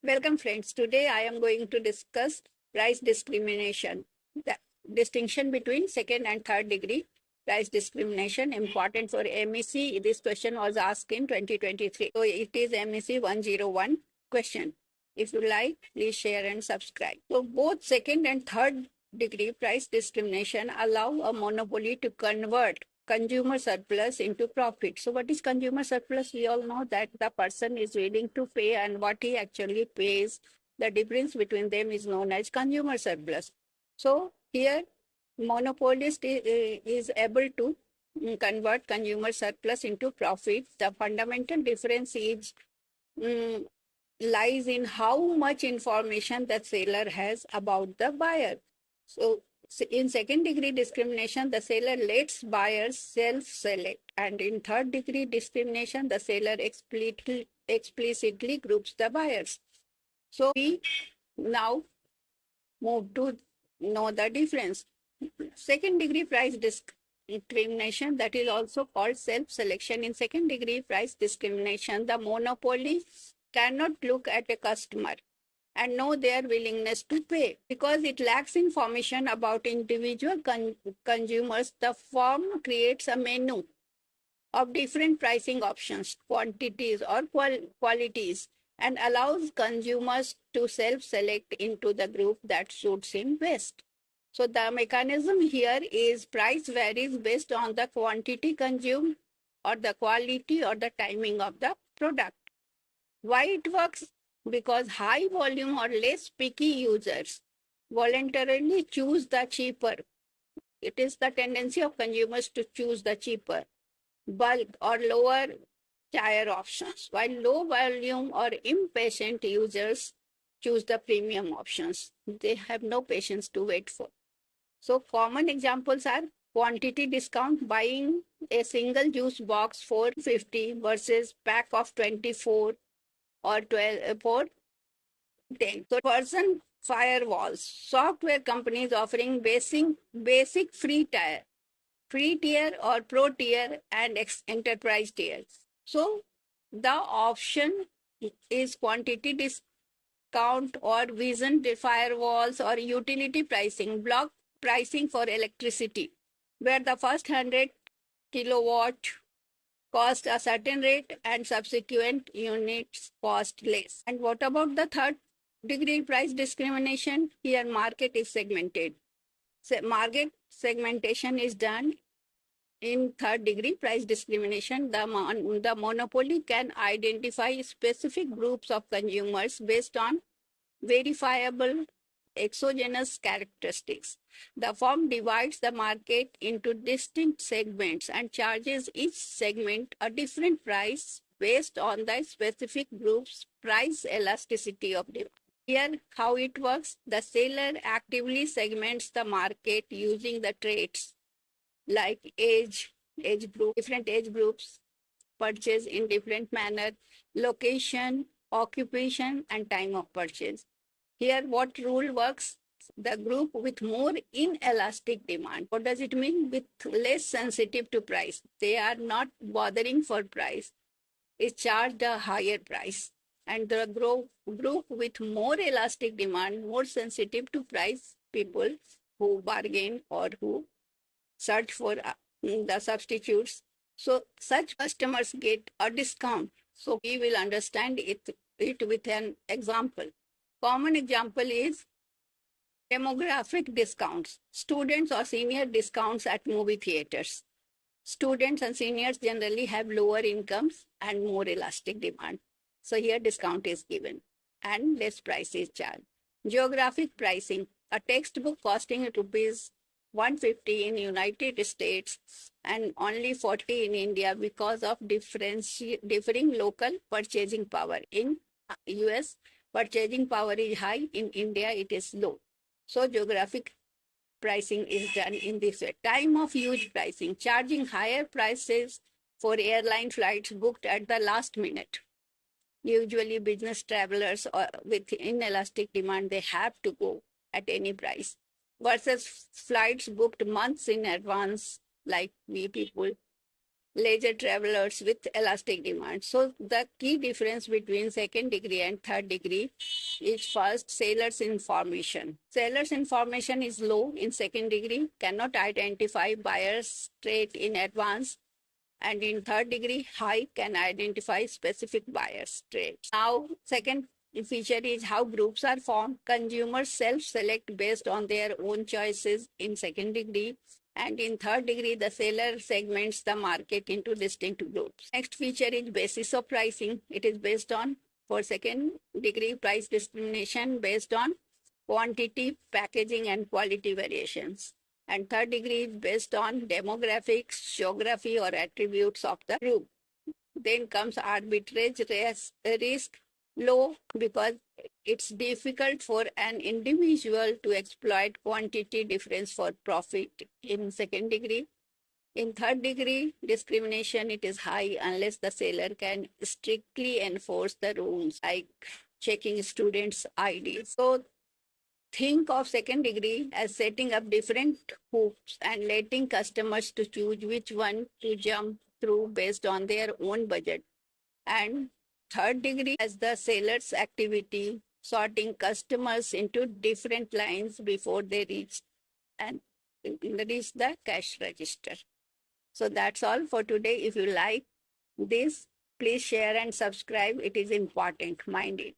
Welcome, friends. Today I am going to discuss price discrimination, the distinction between second and third degree price discrimination, important for MEC. This question was asked in 2023. So it is MEC 101 question. If you like, please share and subscribe. So both second and third degree price discrimination allow a monopoly to convert consumer surplus into profit. So what is consumer surplus? We all know that the person is willing to pay and what he actually pays. The difference between them is known as consumer surplus. So here monopolist is able to convert consumer surplus into profit. The fundamental difference is lies in how much information the seller has about the buyer. So in second degree discrimination, the seller lets buyers self-select, and in third degree discrimination, the seller explicitly groups the buyers. So we now move to know the difference. Second degree price discrimination, that is also called self-selection. In second degree price discrimination, the monopoly cannot look at a customer and know their willingness to pay. Because it lacks information about individual consumers, the firm creates a menu of different pricing options, quantities, or qualities, and allows consumers to self-select into the group that suits him best. So the mechanism here is price varies based on the quantity consumed or the quality or the timing of the product. Why it works? Because high volume or less picky users voluntarily choose the cheaper. It is the tendency of consumers to choose the cheaper, bulk or lower tier options, while low volume or impatient users choose the premium options. They have no patience to wait for. So common examples are quantity discount, buying a single juice box for 50 versus pack of 24 or 12 for 10. So person firewalls, software companies offering basic free tier or pro tier and enterprise tier. So the option is quantity discount or vision firewalls or utility pricing, block pricing for electricity, where the first 100 kilowatt cost a certain rate and subsequent units cost less. And what about the third degree price discrimination? Here market is segmented. So market segmentation is done in third degree price discrimination. The monopoly can identify specific groups of consumers based on verifiable exogenous characteristics. The firm divides the market into distinct segments and charges each segment a different price based on the specific group's price elasticity of demand. Here, how it works, the seller actively segments the market using the traits like age group, different age groups, purchase in different manner, location, occupation, and time of purchase. Here, what rule works? The group with more inelastic demand. What does it mean? With less sensitive to price. They are not bothering for price. Is charged a higher price. And the group with more elastic demand, more sensitive to price, people who bargain or who search for the substitutes. So such customers get a discount. So we will understand it with an example. Common example is demographic discounts, students or senior discounts at movie theaters. Students and seniors generally have lower incomes and more elastic demand. So here discount is given and less price is charged. Geographic pricing, a textbook costing rupees 150 in United States and only 40 in India because of differing local purchasing power. In US, purchasing power is high. In India, it is low. So geographic pricing is done in this way. Time of use pricing, charging higher prices for airline flights booked at the last minute. Usually business travelers with inelastic demand, they have to go at any price, versus flights booked months in advance, like we people, leisure travelers with elastic demand. So the key difference between second degree and third degree is first seller's information. Seller's information is low in second degree, cannot identify buyers straight in advance, and in third degree high can identify specific buyers traits. Now second feature is how groups are formed. Consumers self-select based on their own choices in second degree, and in third degree the seller segments the market into distinct groups. Next feature is basis of pricing. It is based on, for second degree, price discrimination based on quantity, packaging and quality variations, and third degree is based on demographics, geography, or attributes of the group. Then comes arbitrage risk, low because it's difficult for an individual to exploit quantity difference for profit in second degree. In third degree discrimination, it is high unless the seller can strictly enforce the rules like checking students' IDs. So think of second degree as setting up different hoops and letting customers to choose which one to jump through based on their own budget. And third degree as the seller's activity, sorting customers into different lines before they reach the cash register. So that's all for today. If you like this, please share and subscribe. It is important. Mind it.